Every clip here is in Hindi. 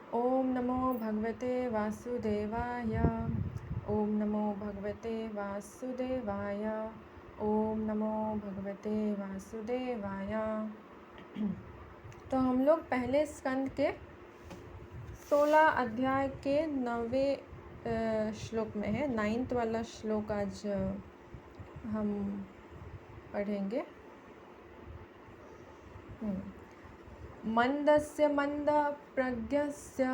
ओम नमो भगवते वासुदेवाय। ओम नमो भगवते वासुदेवाय। ओम नमो भगवते वासुदेवाय। तो हम लोग पहले स्कंद के 16 अध्याय के 9वें श्लोक में है। 9th वाला श्लोक आज हम पढ़ेंगे। मंदस्य मंद प्रज्ञस्य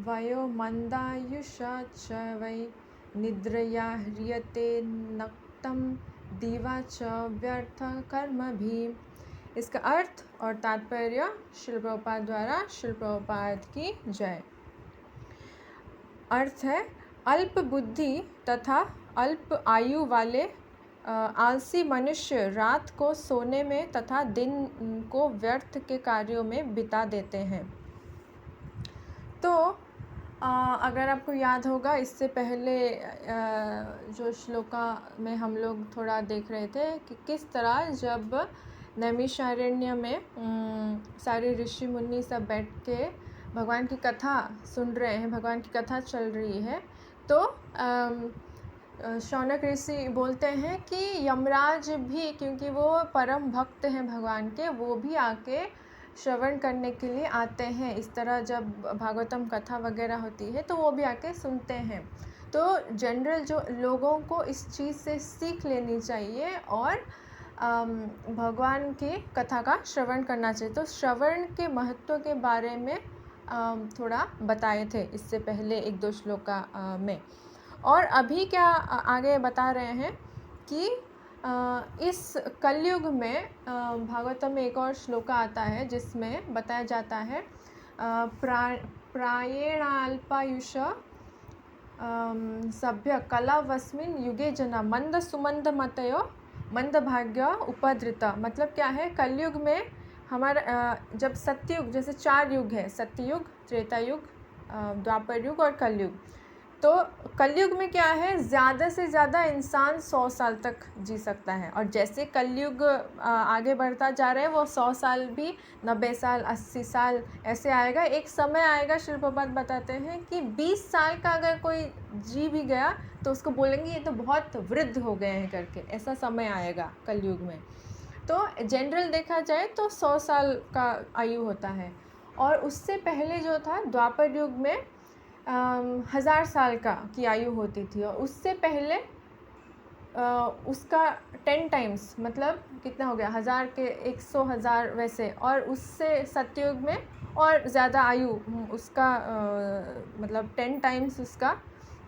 वयो मंदायुषा च वै निद्रया ह्रियते नक्तं दिवा च व्यर्थ कर्मभिः। इसका अर्थ और तात्पर्य श्रील प्रभुपाद द्वारा श्रील प्रभुपाद की जय। अर्थ है, अल्प बुद्धि तथा अल्प आयु वाले आलसी मनुष्य रात को सोने में तथा दिन को व्यर्थ के कार्यों में बिता देते हैं। तो अगर आपको याद होगा, इससे पहले जो श्लोका में हम लोग थोड़ा देख रहे थे कि किस तरह जब नैमिषारण्य में सारे ऋषि मुनि सब बैठ के भगवान की कथा सुन रहे हैं, भगवान की कथा चल रही है, तो शौनक ऋषि बोलते हैं कि यमराज भी, क्योंकि वो परम भक्त हैं भगवान के, वो भी आके श्रवण करने के लिए आते हैं। इस तरह जब भागवतम कथा वगैरह होती है तो वो भी आके सुनते हैं। तो जनरल जो लोगों को इस चीज़ से सीख लेनी चाहिए और भगवान की कथा का श्रवण करना चाहिए। तो श्रवण के महत्व के बारे में थोड़ा बताए थे इससे पहले 1-2 श्लोका में। और अभी क्या आगे बता रहे हैं कि इस कलयुग में भागवतम में एक और श्लोका आता है जिसमें बताया जाता है प्रायेणाल्पायुष सभ्य कलावस्मिन युगे जना मंद सुमंद मतयो मंद भाग्य उपद्रित। मतलब क्या है, कलयुग में हमारा जब सत्ययुग, जैसे 4 युग है, सत्ययुग, त्रेता युग, द्वापर युग और कलयुग। तो कलयुग में क्या है, ज़्यादा से ज़्यादा इंसान 100 साल तक जी सकता है। और जैसे कलयुग आगे बढ़ता जा रहा है, वो 100 साल भी 90 साल 80 साल ऐसे आएगा। एक समय आएगा, श्रील प्रभुपाद बताते हैं कि 20 साल का अगर कोई जी भी गया तो उसको बोलेंगे ये तो बहुत वृद्ध हो गए हैं करके। ऐसा समय आएगा कलयुग में। तो जनरल देखा जाए तो 100 साल का आयु होता है। और उससे पहले जो था द्वापर युग में 1000 साल का की आयु होती थी। और उससे पहले उसका 10 टाइम्स, मतलब कितना हो गया, 1000 के 100,000 वैसे। और उससे सत्ययुग में और ज़्यादा आयु उसका मतलब 10 टाइम्स उसका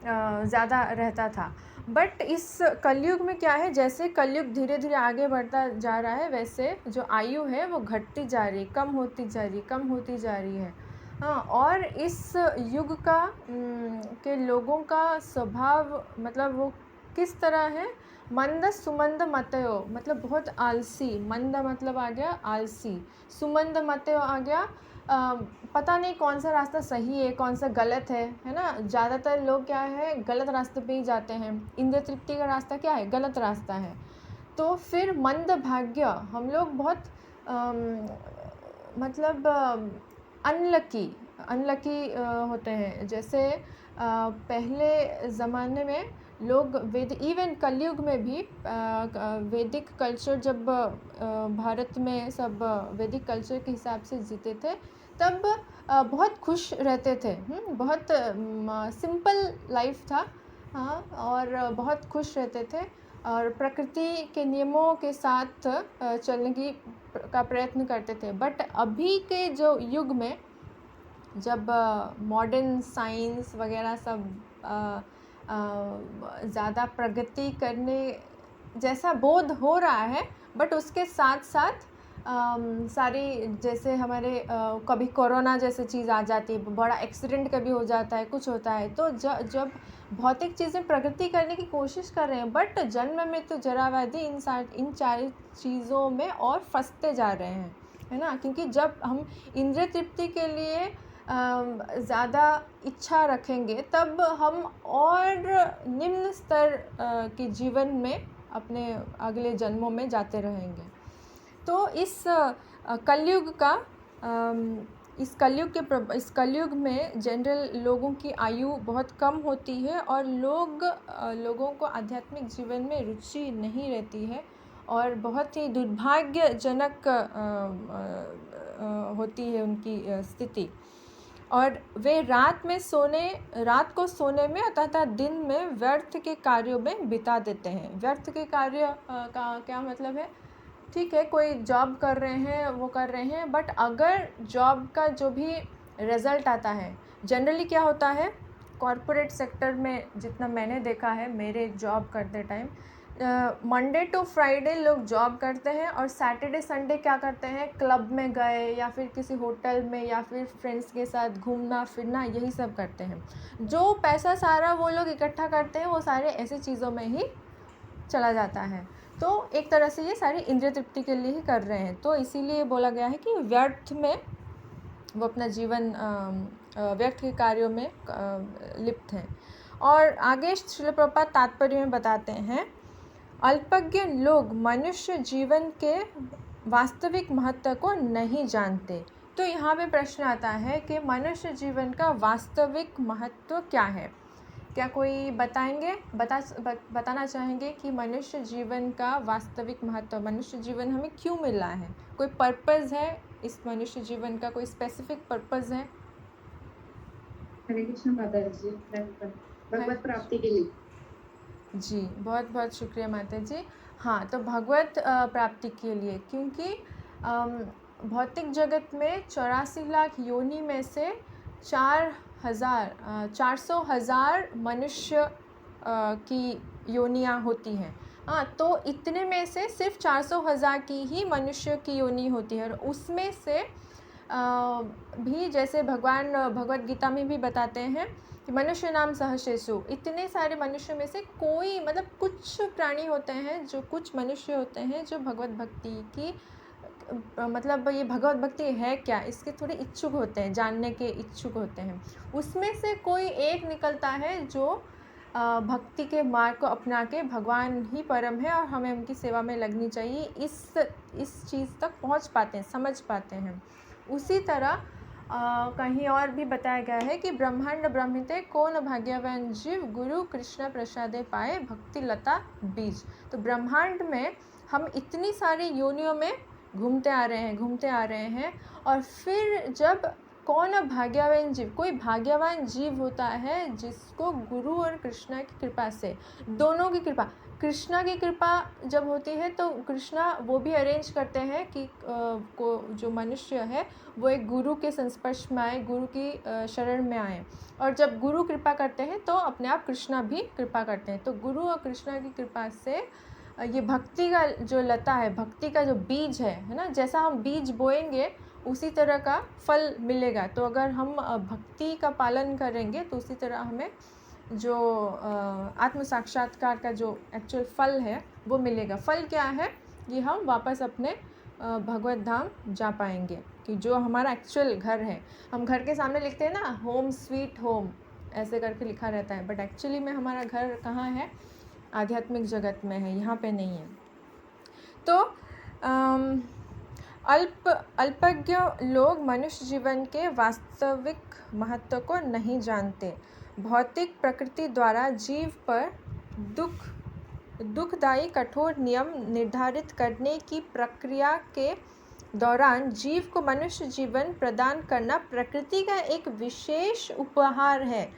ज़्यादा रहता था। बट इस कलयुग में क्या है, जैसे कलयुग धीरे धीरे आगे बढ़ता जा रहा है, वैसे जो आयु है वो घटती जा रही, कम होती जा रही, कम होती जा रही है। हाँ, और इस युग का के लोगों का स्वभाव, मतलब वो किस तरह है, मंद सुमंद मतयो, मतलब बहुत आलसी। मंद मतलब आ गया आलसी, सुमंद मतयो आ गया पता नहीं कौन सा रास्ता सही है कौन सा गलत है ना। ज़्यादातर लोग क्या है, गलत रास्ते पे ही जाते हैं। इंद्र तृप्ति का रास्ता क्या है, गलत रास्ता है। तो फिर मंद भाग्य, हम लोग बहुत मतलब अनलकी होते हैं। जैसे पहले ज़माने में लोग इवन कलयुग में भी वैदिक कल्चर, जब भारत में सब वैदिक कल्चर के हिसाब से जीते थे, तब बहुत खुश रहते थे। बहुत सिंपल लाइफ था। हाँ, और बहुत खुश रहते थे और प्रकृति के नियमों के साथ चलने का प्रयत्न करते थे। बट अभी के जो युग में, जब मॉडर्न साइंस वगैरह सब ज़्यादा प्रगति करने जैसा बोध हो रहा है, बट उसके साथ साथ सारी, जैसे हमारे कभी कोरोना जैसे चीज़ आ जाती है, बड़ा एक्सीडेंट कभी हो जाता है, कुछ होता है। तो जब भौतिक चीज़ें प्रगति करने की कोशिश कर रहे हैं, बट जन्म में तो जरावादी इन 4 चीज़ों में और फंसते जा रहे हैं, है ना। क्योंकि जब हम इंद्रिय तृप्ति के लिए ज़्यादा इच्छा रखेंगे, तब हम और निम्न स्तर के जीवन में अपने अगले जन्मों में जाते रहेंगे। तो इस कलयुग का इस कलयुग में जनरल लोगों की आयु बहुत कम होती है और लोगों को आध्यात्मिक जीवन में रुचि नहीं रहती है और बहुत ही दुर्भाग्यजनक होती है उनकी स्थिति। और वे रात को सोने में तथा दिन में व्यर्थ के कार्यों में बिता देते हैं। व्यर्थ के कार्य का क्या मतलब है? ठीक है, कोई जॉब कर रहे हैं, वो कर रहे हैं, बट अगर जॉब का जो भी रिज़ल्ट आता है, जनरली क्या होता है कॉरपोरेट सेक्टर में, जितना मैंने देखा है मेरे जॉब करते टाइम, मंडे टू फ्राइडे लोग जॉब करते हैं और सैटरडे संडे क्या करते हैं, क्लब में गए या फिर किसी होटल में या फिर फ्रेंड्स के साथ घूमना फिरना, यही सब करते हैं। जो पैसा सारा वो लोग इकट्ठा करते हैं वो सारे ऐसी चीज़ों में ही चला जाता है। तो एक तरह से ये सारी इंद्रिय तृप्ति के लिए ही कर रहे हैं। तो इसीलिए बोला गया है कि व्यर्थ में वो अपना जीवन व्यर्थ के कार्यों में लिप्त हैं। और आगे श्रील प्रभुपाद तात्पर्य में बताते हैं, अल्पज्ञ लोग मनुष्य जीवन के वास्तविक महत्व को नहीं जानते। तो यहाँ पे प्रश्न आता है कि मनुष्य जीवन का वास्तविक महत्व क्या है? क्या कोई बताना चाहेंगे कि मनुष्य जीवन का वास्तविक महत्व, मनुष्य जीवन हमें क्यों मिला है? कोई पर्पज़ है इस मनुष्य जीवन का? कोई स्पेसिफिक पर्पज़ है? हरे कृष्ण माता जी, भगवत प्राप्ति के लिए। जी, बहुत बहुत शुक्रिया माता जी। हाँ, तो भगवत प्राप्ति के लिए, क्योंकि भौतिक जगत में 84 लाख योनि में से 400,000 मनुष्य की योनियाँ होती हैं। हाँ, तो इतने में से सिर्फ 400,000 की ही मनुष्य की योनि होती है और उसमें से भी जैसे भगवान भगवत गीता में भी बताते हैं कि मनुष्य नाम सहस्रेषु, इतने सारे मनुष्य में से कोई मतलब कुछ प्राणी होते हैं, जो कुछ मनुष्य होते हैं जो भगवत भक्ति की मतलब ये भगवत भक्ति है क्या, इसके थोड़े इच्छुक होते हैं, जानने के इच्छुक होते हैं। उसमें से कोई एक निकलता है जो भक्ति के मार्ग को अपना के भगवान ही परम है और हमें उनकी सेवा में लगनी चाहिए, इस चीज़ तक पहुंच पाते हैं, समझ पाते हैं। उसी तरह कहीं और भी बताया गया है कि ब्रह्मांड ब्रह्मिते कौन भाग्यवान जीव गुरु कृष्ण प्रसादे पाए भक्ति लता बीज। तो ब्रह्मांड में हम इतनी सारी योनियों में घूमते आ रहे हैं और फिर जब कौन भाग्यवान जीव, कोई भाग्यवान जीव होता है जिसको गुरु और कृष्णा की कृपा से, दोनों की कृपा, कृष्णा की कृपा जब होती है तो कृष्णा वो भी अरेंज करते हैं कि को जो मनुष्य है वो एक गुरु के संस्पर्श में आए, गुरु की शरण में आए, और जब गुरु कृपा करते हैं तो अपने आप कृष्णा भी कृपा करते हैं। तो गुरु और कृष्णा की कृपा से ये भक्ति का जो लता है, भक्ति का जो बीज है ना, जैसा हम बीज बोएंगे उसी तरह का फल मिलेगा। तो अगर हम भक्ति का पालन करेंगे तो उसी तरह हमें जो आत्म साक्षात्कार का जो एक्चुअल फल है वो मिलेगा। फल क्या है? ये हम वापस अपने भगवत धाम जा पाएंगे, कि जो हमारा एक्चुअल घर है। हम घर के सामने लिखते हैं ना, होम स्वीट होम, ऐसे करके लिखा रहता है, बट एक्चुअली में हमारा घर कहाँ है? आध्यात्मिक जगत में है, यहाँ पे नहीं है। तो अल्पज्ञ लोग मनुष्य जीवन के वास्तविक महत्व को नहीं जानते। भौतिक प्रकृति द्वारा जीव पर दुखदायी कठोर नियम निर्धारित करने की प्रक्रिया के दौरान जीव को मनुष्य जीवन प्रदान करना प्रकृति का एक विशेष उपहार है।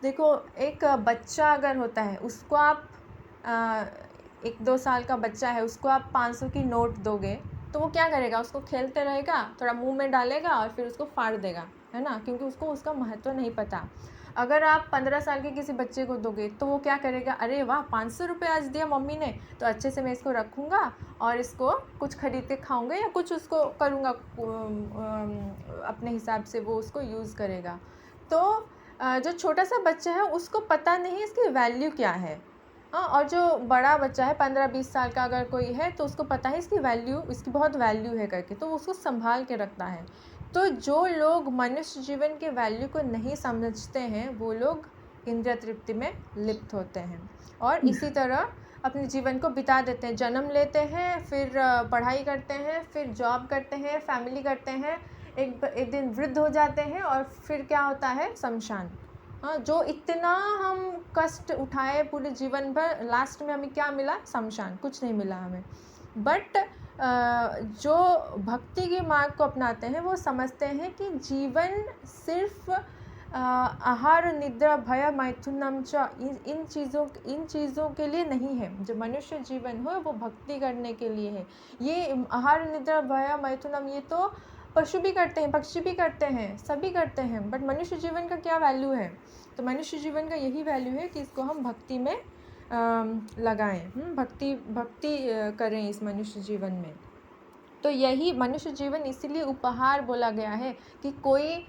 देखो, एक बच्चा अगर होता है, उसको आप 1-2 साल का बच्चा है, उसको आप 500 की नोट दोगे तो वो क्या करेगा? उसको खेलते रहेगा, थोड़ा मुंह में डालेगा और फिर उसको फाड़ देगा, है ना, क्योंकि उसको उसका महत्व नहीं पता। अगर आप 15 साल के किसी बच्चे को दोगे तो वो क्या करेगा? अरे वाह, 500 रुपये आज दिया मम्मी ने, तो अच्छे से मैं इसको रखूँगा और इसको कुछ खरीद के खाऊँगा या कुछ उसको करूँगा, अपने हिसाब से वो उसको यूज़ करेगा। तो जो छोटा सा बच्चा है उसको पता नहीं इसकी वैल्यू क्या है। हाँ, और जो बड़ा बच्चा है 15-20 साल का अगर कोई है तो उसको पता है इसकी वैल्यू, इसकी बहुत वैल्यू है करके, तो उसको संभाल के रखता है। तो जो लोग मनुष्य जीवन के वैल्यू को नहीं समझते हैं वो लोग इंद्रिय तृप्ति में लिप्त होते हैं और इसी तरह अपने जीवन को बिता देते हैं। जन्म लेते हैं, फिर पढ़ाई करते हैं, फिर जॉब करते हैं, फैमिली करते हैं, एक दिन वृद्ध हो जाते हैं और फिर क्या होता है, शमशान। हाँ, जो इतना हम कष्ट उठाए पूरे जीवन भर, लास्ट में हमें क्या मिला, शमशान, कुछ नहीं मिला हमें। बट जो भक्ति के मार्ग को अपनाते हैं वो समझते हैं कि जीवन सिर्फ आहार निद्रा भय मैथुनम च इन चीज़ों के लिए नहीं है। जो मनुष्य जीवन हो वो भक्ति करने के लिए है। ये आहार निद्रा भय मैथुनम ये तो पशु भी करते हैं, पक्षी भी करते हैं, सभी करते हैं, बट मनुष्य जीवन का क्या वैल्यू है? तो मनुष्य जीवन का यही वैल्यू है कि इसको हम भक्ति में लगाएं, भक्ति करें इस मनुष्य जीवन में। तो यही मनुष्य जीवन इसीलिए उपहार बोला गया है कि कोई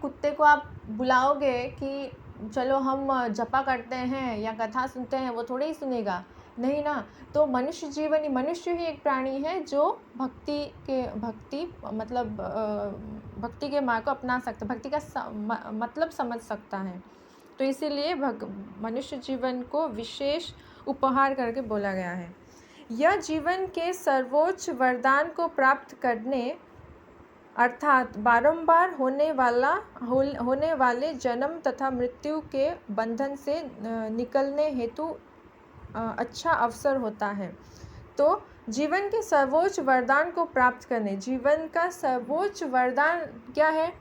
कुत्ते को आप बुलाओगे कि चलो हम जपा करते हैं या कथा सुनते हैं, वो थोड़े ही सुनेगा, नहीं ना। तो मनुष्य जीवन, मनुष्य ही एक प्राणी है जो भक्ति के मार्ग को अपना सकता, भक्ति का मतलब समझ सकता है। तो इसीलिए मनुष्य जीवन को विशेष उपहार करके बोला गया है। यह जीवन के सर्वोच्च वरदान को प्राप्त करने अर्थात बारंबार होने वाले जन्म तथा मृत्यु के बंधन से निकलने हेतु अच्छा अवसर होता है। तो जीवन के सर्वोच्च वरदान को प्राप्त करने, जीवन का सर्वोच्च वरदान क्या है?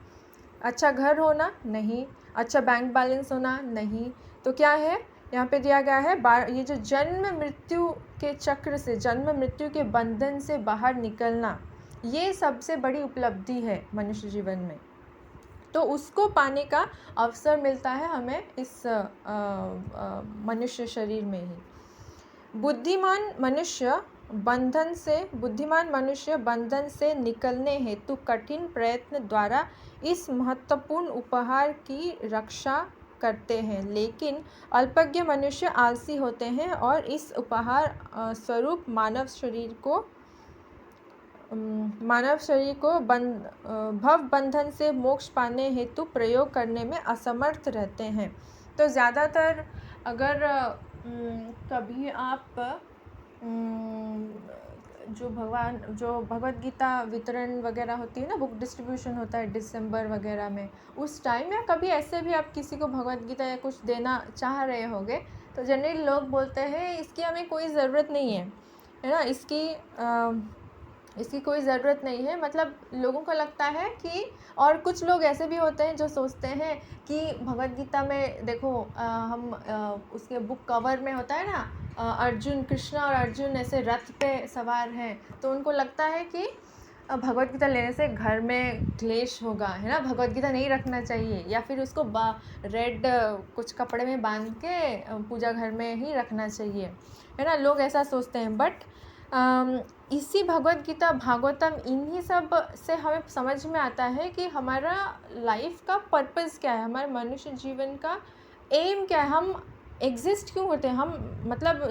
अच्छा घर होना? नहीं। अच्छा बैंक बैलेंस होना? नहीं। तो क्या है यहाँ पे दिया गया है? ये जो जन्म मृत्यु के चक्र से, जन्म मृत्यु के बंधन से बाहर निकलना, ये सबसे बड़ी उपलब्धि है मनुष्य जीवन में। तो उसको पाने का अवसर मिलता है हमें इस मनुष्य शरीर में ही। बुद्धिमान मनुष्य बंधन से निकलने हेतु कठिन प्रयत्न द्वारा इस महत्वपूर्ण उपहार की रक्षा करते हैं, लेकिन अल्पज्ञ मनुष्य आलसी होते हैं और इस उपहार स्वरूप मानव शरीर को भव बंधन से मोक्ष पाने हेतु प्रयोग करने में असमर्थ रहते हैं। तो ज़्यादातर अगर कभी आप जो भगवद गीता वितरण वगैरह होती है ना, बुक डिस्ट्रीब्यूशन होता है दिसंबर वगैरह में, उस टाइम या कभी ऐसे भी आप किसी को भगवद गीता या कुछ देना चाह रहे होंगे, तो जनरली लोग बोलते हैं इसकी हमें कोई ज़रूरत नहीं है ना, इसकी कोई ज़रूरत नहीं है। मतलब लोगों को लगता है कि, और कुछ लोग ऐसे भी होते हैं जो सोचते हैं कि भगवद गीता में देखो हम उसके बुक कवर में होता है ना, अर्जुन, कृष्ण और अर्जुन ऐसे रथ पे सवार हैं, तो उनको लगता है कि भगवद गीता लेने से घर में क्लेश होगा, है ना, भगवद गीता नहीं रखना चाहिए, या फिर उसको रेड कुछ कपड़े में बांध के पूजा घर में ही रखना चाहिए, है ना, लोग ऐसा सोचते हैं। बट इसी भगवद गीता, भागवतम, इन्हीं सब से हमें समझ में आता है कि हमारा लाइफ का पर्पस क्या है, हमारे मनुष्य जीवन का एम क्या है, हम एग्जिस्ट क्यों होते हैं, हम मतलब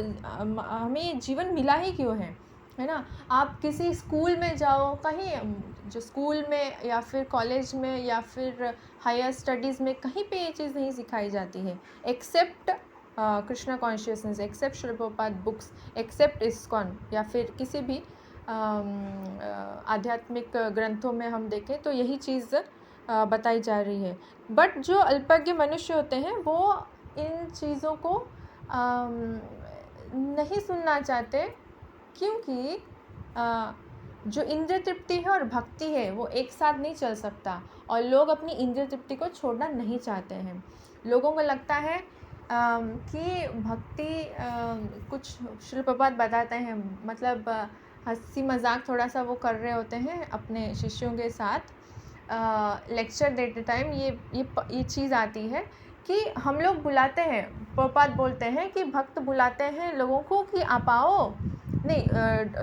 हमें जीवन मिला ही क्यों है ना। आप किसी स्कूल में जाओ, कहीं जो स्कूल में या फिर कॉलेज में या फिर हायर स्टडीज़ में, कहीं पे ये चीज़ नहीं सिखाई जाती है, except Krishna consciousness, except Srila Prabhupada books, except ISKCON, या फिर किसी भी आध्यात्मिक ग्रंथों में हम देखें तो यही चीज़ बताई जा रही है। बट जो अल्पज्ञ मनुष्य होते हैं वो इन चीज़ों को नहीं सुनना चाहते, क्योंकि जो इंद्रिय तृप्ति है और भक्ति है वो एक साथ नहीं चल सकता, और लोग अपनी इंद्रिय तृप्ति को छोड़ना नहीं चाहते हैं। लोगों को लगता है कि भक्ति कुछ श्रील प्रभुपाद बताते हैं, मतलब हंसी मजाक थोड़ा सा वो कर रहे होते हैं अपने शिष्यों के साथ। लेक्चर देते टाइम ये चीज़ आती है कि हम लोग बुलाते हैं, प्रभुपाद बोलते हैं कि भक्त बुलाते हैं लोगों को कि आप आओ, नहीं,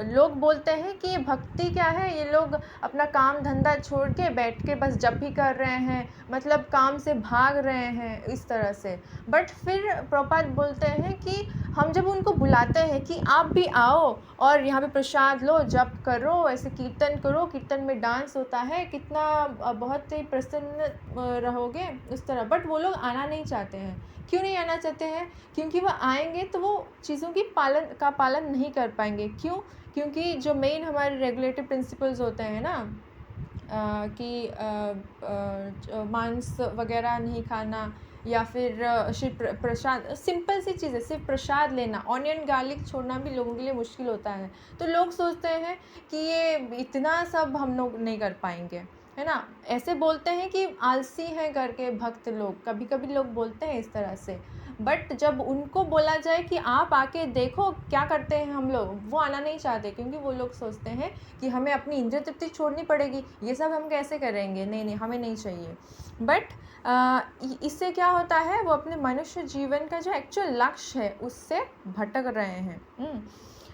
लोग बोलते हैं कि भक्ति क्या है, ये लोग अपना काम धंधा छोड़ के बैठ के बस जप ही कर रहे हैं, मतलब काम से भाग रहे हैं इस तरह से। बट फिर प्रभुपाद बोलते हैं कि हम जब उनको बुलाते हैं कि आप भी आओ और यहाँ पे प्रसाद लो, जप करो, ऐसे कीर्तन करो, कीर्तन में डांस होता है, कितना बहुत ही प्रसन्न रहोगे उस तरह, बट वो लोग आना नहीं चाहते हैं। क्यों नहीं आना चाहते हैं? क्योंकि वो आएंगे तो वो चीज़ों की पालन नहीं कर पाएंगे। क्यों? क्योंकि जो मेन हमारे रेगुलेटरी प्रिंसिपल्स होते हैं ना, कि मांस वगैरह नहीं खाना, या फिर सिर्फ प्रसाद, सिंपल सी चीज़ है, सिर्फ प्रसाद लेना, ऑनियन गार्लिक छोड़ना भी लोगों के लिए मुश्किल होता है। तो लोग सोचते हैं कि ये इतना सब हम लोग नहीं कर पाएंगे, है ना। ऐसे बोलते हैं कि आलसी हैं करके भक्त लोग, कभी कभी लोग बोलते हैं इस तरह से। बट जब उनको बोला जाए कि आप आके देखो क्या करते हैं हम लोग, वो आना नहीं चाहते, क्योंकि वो लोग सोचते हैं कि हमें अपनी इंद्रिय तृप्ति छोड़नी पड़ेगी, ये सब हम कैसे करेंगे, नहीं नहीं हमें नहीं चाहिए। बट इससे क्या होता है, वो अपने मनुष्य जीवन का जो एक्चुअल लक्ष्य है उससे भटक रहे हैं।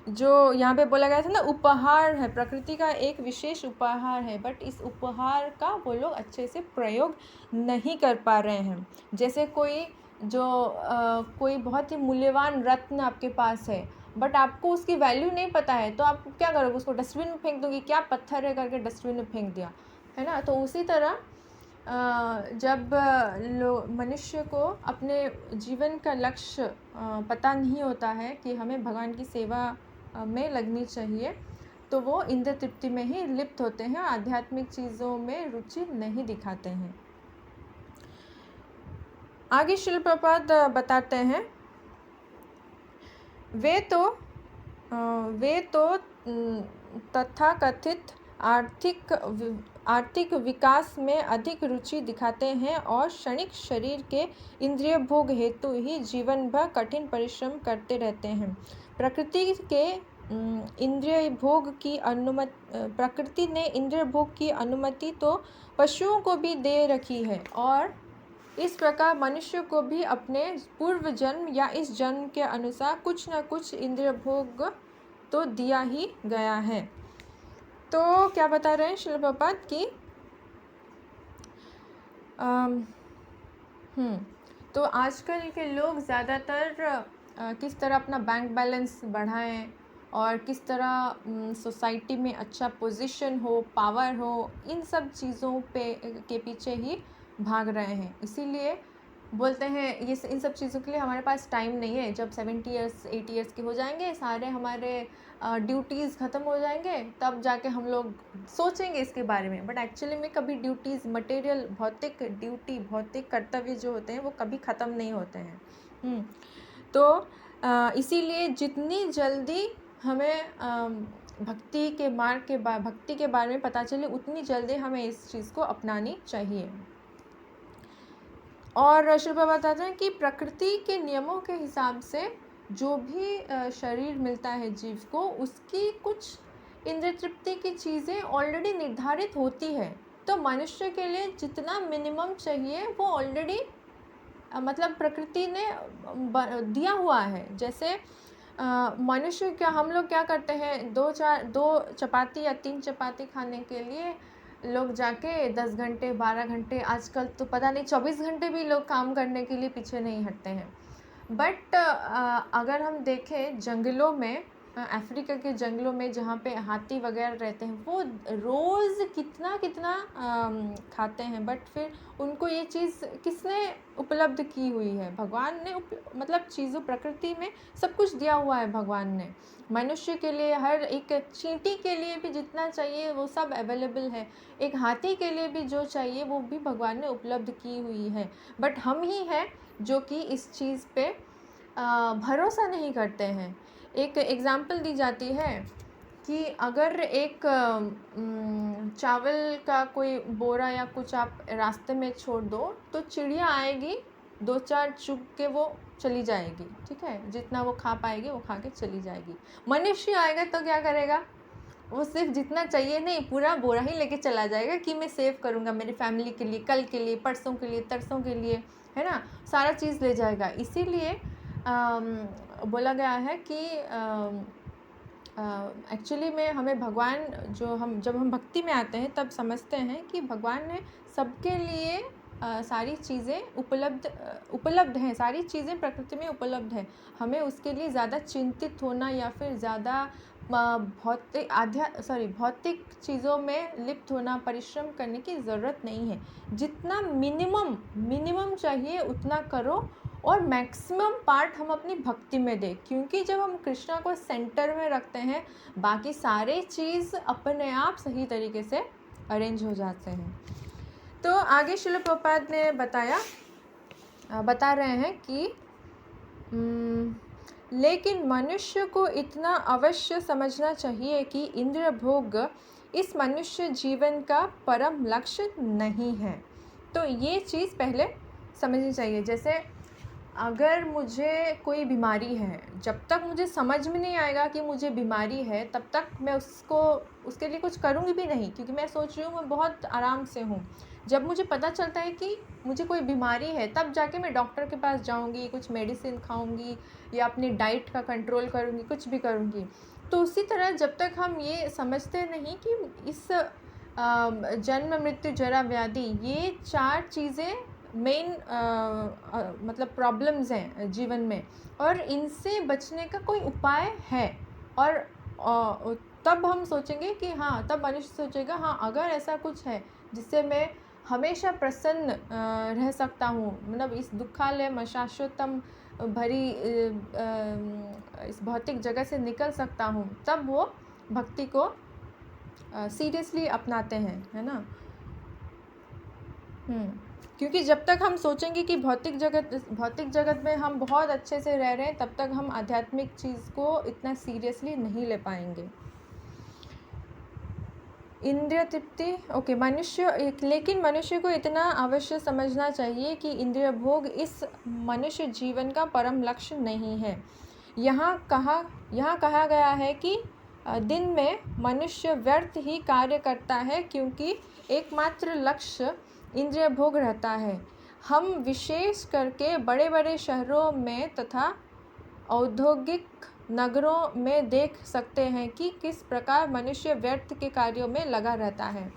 जो यहाँ पे बोला गया था ना, उपहार है, प्रकृति का एक विशेष उपहार है, बट इस उपहार का वो लोग अच्छे से प्रयोग नहीं कर पा रहे हैं। जैसे कोई कोई बहुत ही मूल्यवान रत्न आपके पास है, बट आपको उसकी वैल्यू नहीं पता है, तो आप क्या करोगे, उसको डस्टबिन में फेंक दोगे, क्या पत्थर है करके डस्टबिन में फेंक दिया, है ना। तो उसी तरह जब मनुष्य को अपने जीवन का लक्ष्य पता नहीं होता है कि हमें भगवान की सेवा में लगनी चाहिए, तो वो इंद्रिय तृप्ति में ही लिप्त होते हैं, आध्यात्मिक चीज़ों में रुचि नहीं दिखाते हैं। आगे शिल प्रपाद बताते हैं, वे तो तथाकथित आर्थिक विकास में अधिक रुचि दिखाते हैं और क्षणिक शरीर के इंद्रिय भोग हेतु ही जीवन भर कठिन परिश्रम करते रहते हैं। प्रकृति ने इंद्रिय भोग की अनुमति तो पशुओं को भी दे रखी है, और इस प्रकार मनुष्य को भी अपने पूर्व जन्म या इस जन्म के अनुसार कुछ न कुछ इंद्रिय भोग तो दिया ही गया है। तो क्या बता रहे हैं श्रील प्रभुपाद की, तो आजकल के लोग ज़्यादातर किस तरह अपना बैंक बैलेंस बढ़ाएं और किस तरह सोसाइटी में अच्छा पोजीशन हो, पावर हो, इन सब चीज़ों के पीछे ही भाग रहे हैं। इसीलिए बोलते हैं ये इन सब चीज़ों के लिए हमारे पास टाइम नहीं है। जब 70 ईयर्स 80 ईयर्स के हो जाएंगे, सारे हमारे ड्यूटीज़ ख़त्म हो जाएंगे, तब जाके हम लोग सोचेंगे इसके बारे में। बट एक्चुअली में कभी ड्यूटीज़, मटेरियल भौतिक ड्यूटी, भौतिक कर्तव्य जो होते हैं वो कभी ख़त्म नहीं होते हैं। तो इसीलिए जितनी जल्दी हमें भक्ति के बारे में पता चले, उतनी जल्दी हमें इस चीज़ को अपनानी चाहिए। और श्री प्रभुपाद बताते हैं कि प्रकृति के नियमों के हिसाब से जो भी शरीर मिलता है जीव को, उसकी कुछ इंद्रिय तृप्ति की चीज़ें ऑलरेडी निर्धारित होती है। तो मनुष्य के लिए जितना मिनिमम चाहिए वो ऑलरेडी मतलब प्रकृति ने दिया हुआ है। जैसे मनुष्य हम लोग क्या करते हैं, 2 चपाती या 3 चपाती खाने के लिए लोग जाके 10 घंटे 12 घंटे, आजकल तो पता नहीं 24 घंटे भी लोग काम करने के लिए पीछे नहीं हटते हैं। बट अगर हम देखें जंगलों में, अफ्रीका के जंगलों में जहाँ पे हाथी वगैरह रहते हैं, वो रोज़ कितना खाते हैं, बट फिर उनको ये चीज़ किसने उपलब्ध की हुई है, भगवान ने मतलब चीज़ों, प्रकृति में सब कुछ दिया हुआ है भगवान ने। मनुष्य के लिए हर एक चींटी के लिए भी जितना चाहिए वो सब अवेलेबल है, एक हाथी के लिए भी जो चाहिए वो भी भगवान ने उपलब्ध की हुई है। बट हम ही हैं जो कि इस चीज़ पे भरोसा नहीं करते हैं। एक एग्ज़ाम्पल दी जाती है कि अगर एक चावल का कोई बोरा या कुछ आप रास्ते में छोड़ दो, तो चिड़िया आएगी, 2-4 चुग के वो चली जाएगी, ठीक है, जितना वो खा पाएगी वो खा के चली जाएगी। मनुष्य आएगा तो क्या करेगा, वो सिर्फ जितना चाहिए नहीं, पूरा बोरा ही लेके चला जाएगा कि मैं सेव करूँगा मेरी फैमिली के लिए, कल के लिए, परसों के लिए, तरसों के लिए, है ना, सारा चीज़ ले जाएगा। इसीलिए बोला गया है कि एक्चुअली में हमें भगवान जब हम भक्ति में आते हैं तब समझते हैं कि भगवान ने सबके लिए सारी चीज़ें उपलब्ध हैं, सारी चीज़ें प्रकृति में उपलब्ध है। हमें उसके लिए ज़्यादा चिंतित होना या फिर ज़्यादा भौतिक चीज़ों में लिप्त होना, परिश्रम करने की ज़रूरत नहीं है। जितना मिनिमम चाहिए उतना करो, और मैक्सिमम पार्ट हम अपनी भक्ति में दें, क्योंकि जब हम कृष्णा को सेंटर में रखते हैं, बाकी सारे चीज़ अपने आप सही तरीके से अरेंज हो जाते हैं। तो आगे श्रील प्रभुपाद ने बता रहे हैं कि लेकिन मनुष्य को इतना अवश्य समझना चाहिए कि इंद्रिय भोग इस मनुष्य जीवन का परम लक्ष्य नहीं है। तो ये चीज़ पहले समझनी चाहिए। जैसे अगर मुझे कोई बीमारी है, जब तक मुझे समझ में नहीं आएगा कि मुझे बीमारी है, तब तक मैं उसके लिए कुछ करूँगी भी नहीं, क्योंकि मैं सोच रही हूँ मैं बहुत आराम से हूँ। जब मुझे पता चलता है कि मुझे कोई बीमारी है, तब जाके मैं डॉक्टर के पास जाऊँगी, कुछ मेडिसिन खाऊँगी या अपनी डाइट का कंट्रोल करूँगी, कुछ भी करूँगी। तो उसी तरह जब तक हम ये समझते नहीं कि इस जन्म मृत्यु जरा व्याधि, ये 4 चीज़ें मेन मतलब प्रॉब्लम्स हैं जीवन में, और इनसे बचने का कोई उपाय है, और तब हम सोचेंगे कि हाँ, तब मनुष्य सोचेगा हाँ, अगर ऐसा कुछ है जिससे मैं हमेशा प्रसन्न रह सकता हूँ, मतलब इस दुखालय शाश्वतम भरी इस भौतिक जगत से निकल सकता हूँ, तब वो भक्ति को सीरियसली अपनाते हैं, है ना। क्योंकि जब तक हम सोचेंगे कि भौतिक जगत में हम बहुत अच्छे से रह रहे हैं, तब तक हम आध्यात्मिक चीज़ को इतना सीरियसली नहीं ले पाएंगे। इंद्रिय तृप्ति, ओके, लेकिन मनुष्य को इतना अवश्य समझना चाहिए कि इंद्रिय भोग इस मनुष्य जीवन का परम लक्ष्य नहीं है। यहाँ कहा गया है कि दिन में मनुष्य व्यर्थ ही कार्य करता है, क्योंकि एकमात्र लक्ष्य इंद्रिय भोग रहता है। हम विशेष करके बड़े बड़े शहरों में तथा औद्योगिक नगरों में देख सकते हैं कि किस प्रकार मनुष्य व्यर्थ के कार्यों में लगा रहता है।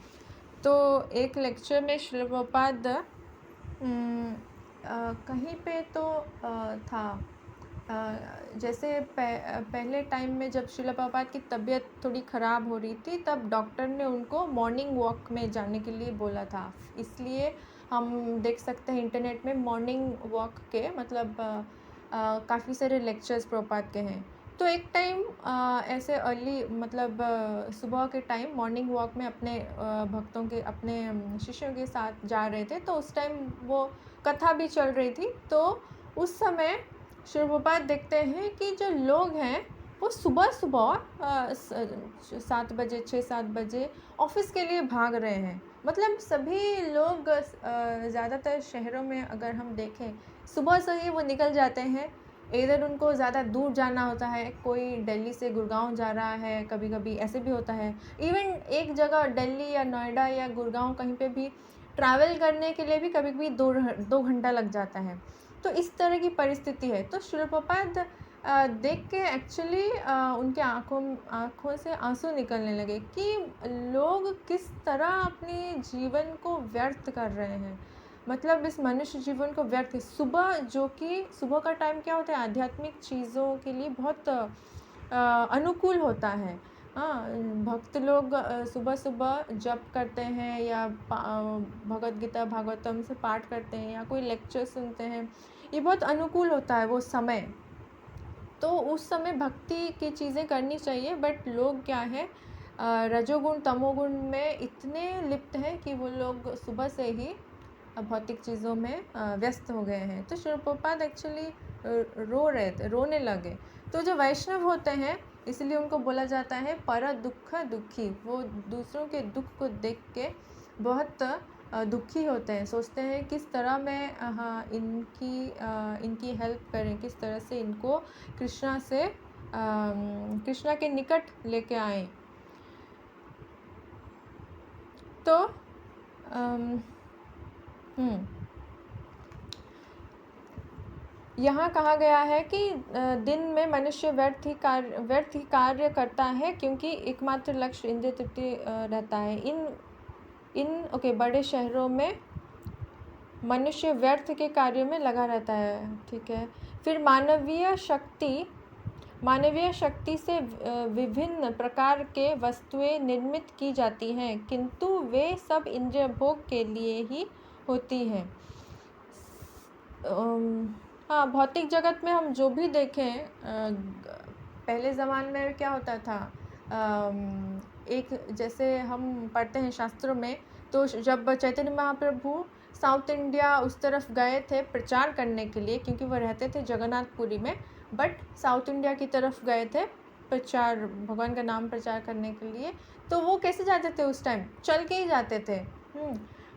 तो एक लेक्चर में श्रील प्रभुपाद कहीं पे तो था, जैसे पहले टाइम में जब श्रील प्रभुपाद की तबीयत थोड़ी ख़राब हो रही थी, तब डॉक्टर ने उनको मॉर्निंग वॉक में जाने के लिए बोला था। इसलिए हम देख सकते हैं इंटरनेट में मॉर्निंग वॉक के मतलब काफ़ी सारे लेक्चर्स प्रभुपाद के हैं। तो एक टाइम ऐसे अर्ली मतलब सुबह के टाइम मॉर्निंग वॉक में अपने भक्तों के, अपने शिष्यों के साथ जा रहे थे, तो उस टाइम वो कथा भी चल रही थी। तो उस समय श्री प्रभुपाद देखते हैं कि जो लोग हैं वो सुबह 7 बजे 6-7 बजे ऑफिस के लिए भाग रहे हैं। मतलब सभी लोग ज़्यादातर शहरों में अगर हम देखें, सुबह से ही वो निकल जाते हैं। इधर उनको ज़्यादा दूर जाना होता है, कोई दिल्ली से गुड़गांव जा रहा है, कभी कभी ऐसे भी होता है। इवन एक जगह दिल्ली या नोएडा या गुड़गांव कहीं पे भी ट्रैवल करने के लिए भी कभी कभी 2 घंटा लग जाता है। तो इस तरह की परिस्थिति है। तो श्रील प्रभुपाद देख के एक्चुअली उनके आँखों से आंसू निकलने लगे कि लोग किस तरह अपने जीवन को व्यर्थ कर रहे हैं। मतलब इस मनुष्य जीवन को व्यर्थ, सुबह, जो कि सुबह का टाइम क्या होता है, आध्यात्मिक चीज़ों के लिए बहुत अनुकूल होता है। हाँ, भक्त लोग सुबह सुबह जप करते हैं या भगवद गीता भागवतम से पाठ करते हैं या कोई लेक्चर सुनते हैं, ये बहुत अनुकूल होता है वो समय। तो उस समय भक्ति की चीज़ें करनी चाहिए, बट लोग क्या है, रजोगुण तमोगुण में इतने लिप्त हैं कि वो लोग सुबह से ही भौतिक चीज़ों में व्यस्त हो गए हैं। तो श्री प्रभुपाद एक्चुअली रोने लगे। तो जो वैष्णव होते हैं, इसलिए उनको बोला जाता है पर दुख दुखी। वो दूसरों के दुख को देख के बहुत दुखी होते हैं, सोचते हैं किस तरह मैं इनकी हेल्प करें, किस तरह से इनको कृष्णा के निकट लेके आएं। तो यहाँ कहा गया है कि दिन में मनुष्य व्यर्थ ही कार्य करता है, क्योंकि एकमात्र लक्ष्य इंद्रिय तृप्ति रहता है। बड़े शहरों में मनुष्य व्यर्थ के कार्यों में लगा रहता है, ठीक है। फिर मानवीय शक्ति से विभिन्न प्रकार के वस्तुएं निर्मित की जाती हैं, किंतु वे सब इंद्रिय भोग के लिए ही होती हैं। हाँ, भौतिक जगत में हम जो भी देखें, पहले ज़माने में क्या होता था, एक जैसे हम पढ़ते हैं शास्त्रों में, तो जब चैतन्य महाप्रभु साउथ इंडिया उस तरफ गए थे प्रचार करने के लिए, क्योंकि वो रहते थे जगन्नाथपुरी में, बट साउथ इंडिया की तरफ गए थे प्रचार, भगवान का नाम प्रचार करने के लिए। तो वो कैसे जाते थे उस टाइम? चल के ही जाते थे।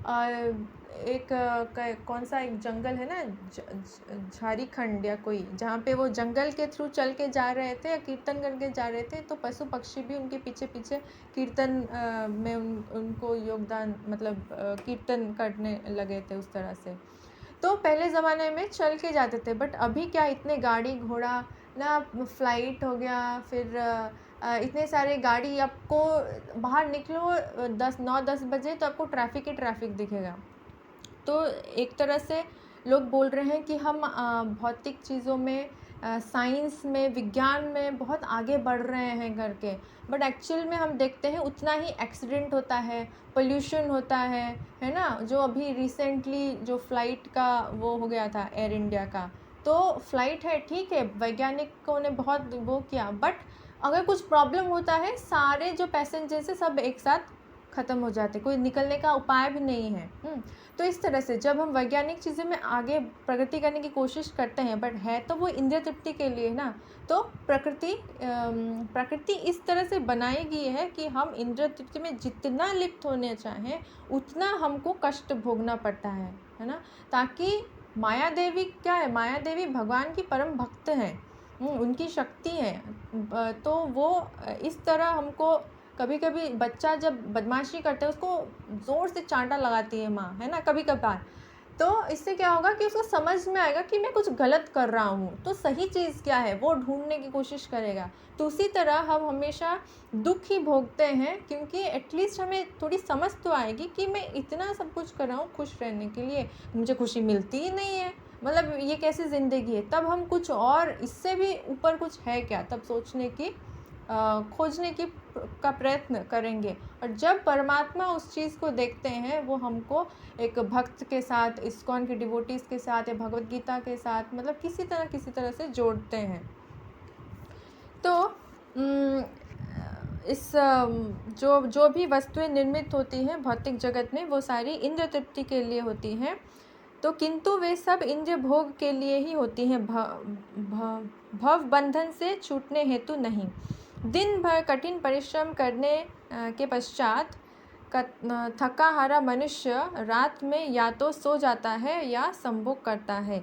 और एक कौन सा एक जंगल है ना, झारीखंड या कोई, जहाँ पे वो जंगल के थ्रू चल के जा रहे थे या कीर्तन करके जा रहे थे, तो पशु पक्षी भी उनके पीछे पीछे कीर्तन में उनको योगदान, मतलब कीर्तन करने लगे थे उस तरह से। तो पहले ज़माने में चल के जाते थे, बट अभी क्या, इतने गाड़ी घोड़ा ना, फ्लाइट हो गया, फिर इतने सारे गाड़ी, आपको बाहर निकलो 9-10 बजे तो आपको ट्रैफिक ही ट्रैफिक दिखेगा। तो एक तरह से लोग बोल रहे हैं कि हम भौतिक चीज़ों में, साइंस में, विज्ञान में बहुत आगे बढ़ रहे हैं करके, बट एक्चुअल में हम देखते हैं उतना ही एक्सीडेंट होता है, पोल्यूशन होता है ना। जो अभी रिसेंटली जो फ़्लाइट का वो हो गया था, एयर इंडिया का, तो फ़्लाइट है ठीक है, वैज्ञानिकों ने बहुत वो किया, बट अगर कुछ प्रॉब्लम होता है, सारे जो पैसेंजर्स हैं सब एक साथ ख़त्म हो जाते, कोई निकलने का उपाय भी नहीं है। तो इस तरह से जब हम वैज्ञानिक चीज़ों में आगे प्रगति करने की कोशिश करते हैं, बट है तो वो इंद्रिय तृप्ति के लिए ना, तो प्रकृति इस तरह से बनाई गई है कि हम इंद्रिय तृप्ति में जितना लिप्त होने चाहें उतना हमको कष्ट भोगना पड़ता है ना। ताकि माया देवी क्या है, माया देवी भगवान की परम भक्त हैं, उनकी शक्ति है। तो वो इस तरह हमको, कभी कभी बच्चा जब बदमाशी करता है उसको ज़ोर से चांटा लगाती है माँ, है ना, कभी कभार। तो इससे क्या होगा कि उसको समझ में आएगा कि मैं कुछ गलत कर रहा हूँ, तो सही चीज़ क्या है वो ढूंढने की कोशिश करेगा। तो उसी तरह हम हमेशा दुख ही भोगते हैं, क्योंकि एटलीस्ट हमें थोड़ी समझ तो आएगी कि मैं इतना सब कुछ कर रहा हूँ खुश रहने के लिए, मुझे खुशी मिलती ही नहीं है, मतलब ये कैसी ज़िंदगी है। तब हम कुछ और इससे भी ऊपर कुछ है क्या, तब सोचने की, खोजने की का प्रयत्न करेंगे। और जब परमात्मा उस चीज़ को देखते हैं, वो हमको एक भक्त के साथ, इस्कॉन के डिवोटीज़ के साथ या भगवत गीता के साथ, मतलब किसी तरह से जोड़ते हैं। तो इस जो भी वस्तुएं निर्मित होती हैं भौतिक जगत में, वो सारी इंद्रिय तृप्ति के लिए होती हैं। तो किंतु वे सब इंद्रिय भोग के लिए ही होती हैं, भव बंधन से छूटने हेतु नहीं। दिन भर कठिन परिश्रम करने के पश्चात थका हारा मनुष्य रात में या तो सो जाता है या संभोग करता है।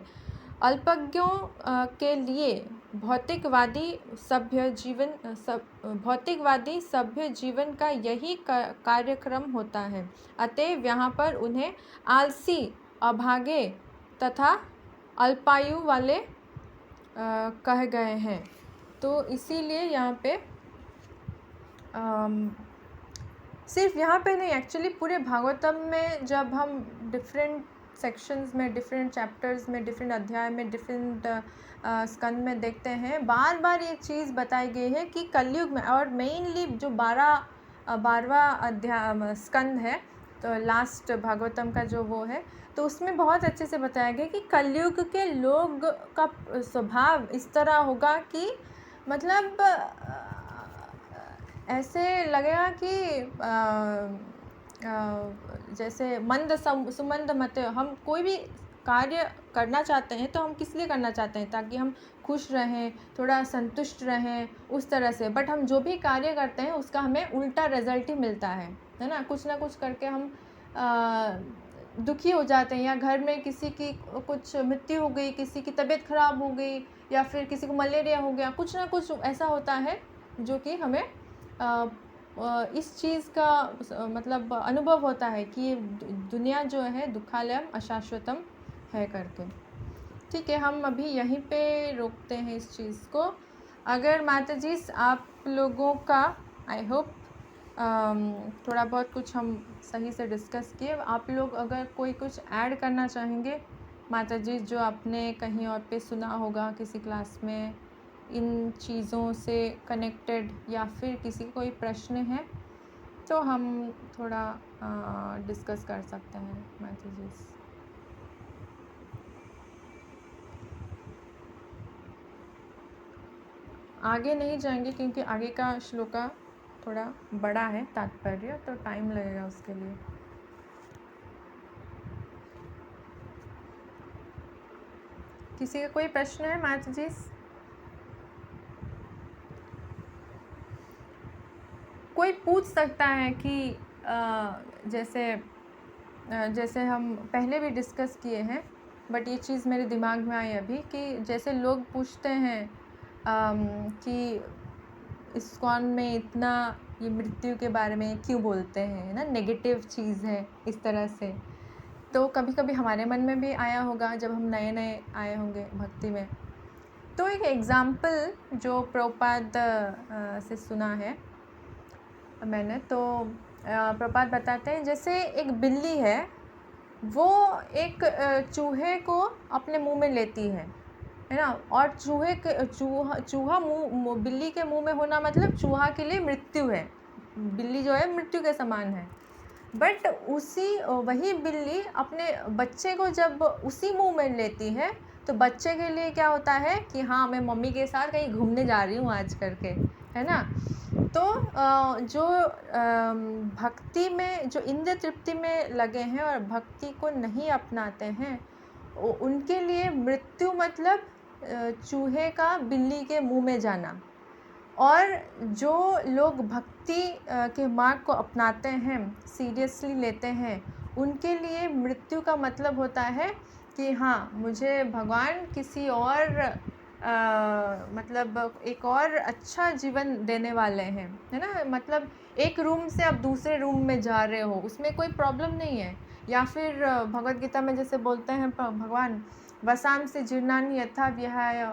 अल्पज्ञों के लिए भौतिकवादी सभ्य जीवन का यही कार्यक्रम होता है। अतएव यहाँ पर उन्हें आलसी, अभागे तथा अल्पायु वाले कहे गए हैं। तो इसीलिए यहाँ पे सिर्फ यहाँ पे नहीं, एक्चुअली पूरे भागवतम में जब हम डिफरेंट सेक्शंस में, डिफरेंट चैप्टर्स में, डिफरेंट अध्याय में, डिफरेंट स्कंद में देखते हैं, बार बार ये चीज़ बताई गई है कि कलयुग में, और मेनली जो 12वां अध्याय स्कंद है, तो लास्ट भागवतम का जो वो है, तो उसमें बहुत अच्छे से बताया गया कि कलयुग के लोग का स्वभाव इस तरह होगा कि मतलब ऐसे लगेगा कि जैसे मंद सुमंद मत, हम कोई भी कार्य करना चाहते हैं तो हम किस लिए करना चाहते हैं, ताकि हम खुश रहें, थोड़ा संतुष्ट रहें, उस तरह से। बट हम जो भी कार्य करते हैं उसका हमें उल्टा रिजल्ट ही मिलता है ना। कुछ ना कुछ करके हम दुखी हो जाते हैं, या घर में किसी की कुछ मृत्यु हो गई, किसी की तबीयत ख़राब हो गई, या फिर किसी को मलेरिया हो गया, कुछ ना कुछ ऐसा होता है जो कि हमें इस चीज़ का मतलब अनुभव होता है कि ये दुनिया जो है दुखालयम अशाश्वतम है करके। ठीक है, हम अभी यहीं पे रोकते हैं इस चीज़ को। अगर माता जी आप लोगों का, आई होप थोड़ा बहुत कुछ हम सही से डिस्कस किए, आप लोग अगर कोई कुछ ऐड करना चाहेंगे माता जी, जो आपने कहीं और पे सुना होगा किसी क्लास में, इन चीज़ों से कनेक्टेड, या फिर किसी कोई प्रश्न है, तो हम थोड़ा डिस्कस कर सकते हैं माता जी। आगे नहीं जाएंगे क्योंकि आगे का श्लोका थोड़ा बड़ा है तात्पर्य, तो टाइम लगेगा उसके लिए। किसी का कोई प्रश्न है माता जी? कोई पूछ सकता है कि जैसे हम पहले भी डिस्कस किए हैं, बट ये चीज़ मेरे दिमाग में आई अभी कि जैसे लोग पूछते हैं कि इस्कॉन में इतना ये मृत्यु के बारे में क्यों बोलते हैं, है ना, नेगेटिव चीज़ है इस तरह से। तो कभी कभी हमारे मन में भी आया होगा जब हम नए नए आए होंगे भक्ति में। तो एक एग्ज़ाम्पल जो प्रभुपाद से सुना है मैंने, तो प्रभुपाद बताते हैं जैसे एक बिल्ली है, वो एक चूहे को अपने मुंह में लेती है ना, और चूहा बिल्ली के मुंह में होना मतलब चूहा के लिए मृत्यु है, बिल्ली जो है मृत्यु के समान है। बट वही बिल्ली अपने बच्चे को जब उसी मुंह में लेती है तो बच्चे के लिए क्या होता है कि हाँ, मैं मम्मी के साथ कहीं घूमने जा रही हूँ आज करके, है ना। तो जो भक्ति में, जो इंद्रिय तृप्ति में लगे हैं और भक्ति को नहीं अपनाते हैं, उनके लिए मृत्यु मतलब चूहे का बिल्ली के मुंह में जाना। और जो लोग भक्ति के मार्ग को अपनाते हैं, सीरियसली लेते हैं, उनके लिए मृत्यु का मतलब होता है कि हाँ, मुझे भगवान किसी और मतलब एक और अच्छा जीवन देने वाले हैं, है ना। मतलब एक रूम से आप दूसरे रूम में जा रहे हो, उसमें कोई प्रॉब्लम नहीं है। या फिर भगवद गीता में जैसे बोलते हैं भगवान, वसाम से जीर्णानि यथा विहाय,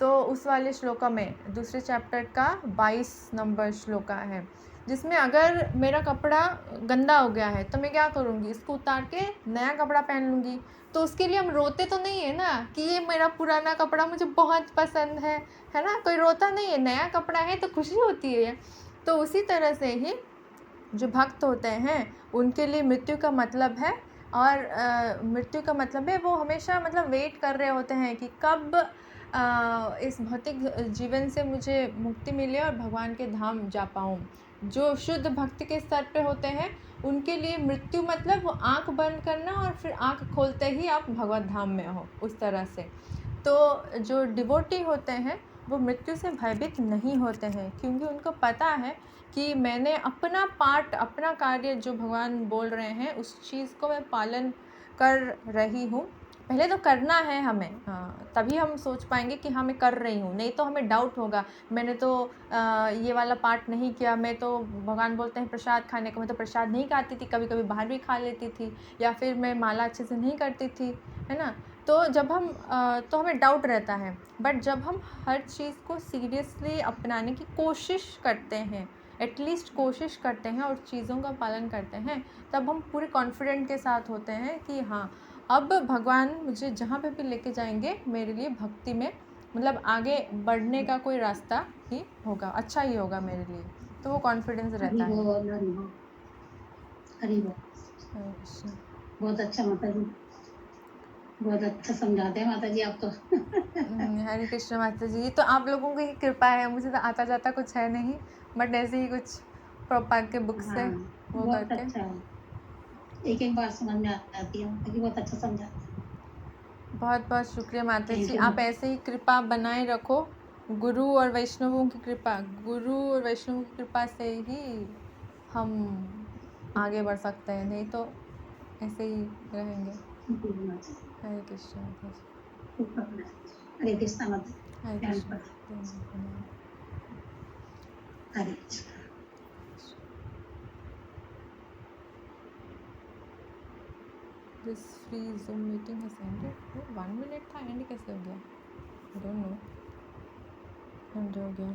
तो उस वाले श्लोका में दूसरे चैप्टर का 22 नंबर श्लोका है, जिसमें अगर मेरा कपड़ा गंदा हो गया है तो मैं क्या करूँगी, इसको उतार के नया कपड़ा पहन लूँगी। तो उसके लिए हम रोते तो नहीं है ना कि ये मेरा पुराना कपड़ा मुझे बहुत पसंद है ना, कोई रोता नहीं है, नया कपड़ा है तो खुशी होती है। तो उसी तरह से ही जो भक्त होते हैं उनके लिए मृत्यु का मतलब है, और मृत्यु का मतलब है वो हमेशा मतलब वेट कर रहे होते हैं कि कब इस भौतिक जीवन से मुझे मुक्ति मिले और भगवान के धाम जा पाऊँ। जो शुद्ध भक्ति के स्तर पे होते हैं उनके लिए मृत्यु मतलब वो आँख बंद करना और फिर आँख खोलते ही आप भगवत धाम में हो, उस तरह से। तो जो डिवोटी होते हैं वो मृत्यु से भयभीत नहीं होते हैं, क्योंकि उनको पता है कि मैंने अपना पार्ट, अपना कार्य जो भगवान बोल रहे हैं उस चीज़ को मैं पालन कर रही हूँ। पहले तो करना है हमें, हाँ, तभी हम सोच पाएंगे कि हाँ मैं कर रही हूँ, नहीं तो हमें डाउट होगा, मैंने तो ये वाला पार्ट नहीं किया। मैं तो, भगवान बोलते हैं प्रसाद खाने को, मैं तो प्रसाद नहीं खाती थी, कभी कभी बाहर भी खा लेती थी, या फिर मैं माला अच्छे से नहीं करती थी, है ना। तो जब हम तो हमें डाउट रहता है। बट जब हम हर चीज़ को सीरियसली अपनाने की कोशिश करते हैं, एटलीस्ट कोशिश करते हैं और चीज़ों का पालन करते हैं, तब हम पूरे कॉन्फिडेंट के साथ होते हैं कि हाँ, अब भगवान मुझे जहाँ पे भी लेके जाएंगे मेरे लिए भक्ति में मतलब आगे बढ़ने का कोई रास्ता ही होगा, अच्छा ही होगा मेरे लिए। तो वो कॉन्फिडेंस रहता है। हरि बोल। हरे कृष्ण। बहुत अच्छा माता जी, बहुत अच्छा समझाते हैं माता जी आप तो। हरे कृष्ण माता जी, ये तो आप लोगों की कृपा है, मुझे तो आता जाता कुछ है नहीं, बट ऐसे ही कुछ प्रभुपाद के बुक से हाँ, वो बहुत करके। अच्छा है, एक एक बार समझ में आती है माता जी, बहुत अच्छा समझाते हैं। बहुत बहुत शुक्रिया माता थैंक जी, यू। आप ऐसे ही कृपा बनाए रखो। गुरु और वैष्णवों की कृपा, गुरु और वैष्णवों की कृपा से ही हम आगे बढ़ सकते हैं, नहीं तो ऐसे ही रहेंगे। हरे कृष्ण माता जी। हरे कृष्ण माता जी। हरे ध्यान कृष्ण। पर। Hare Krishna. This free Zoom meeting has ended. 1 minute था, एंड कैसे हो गया? आई डोंट नो, एंड हो गया।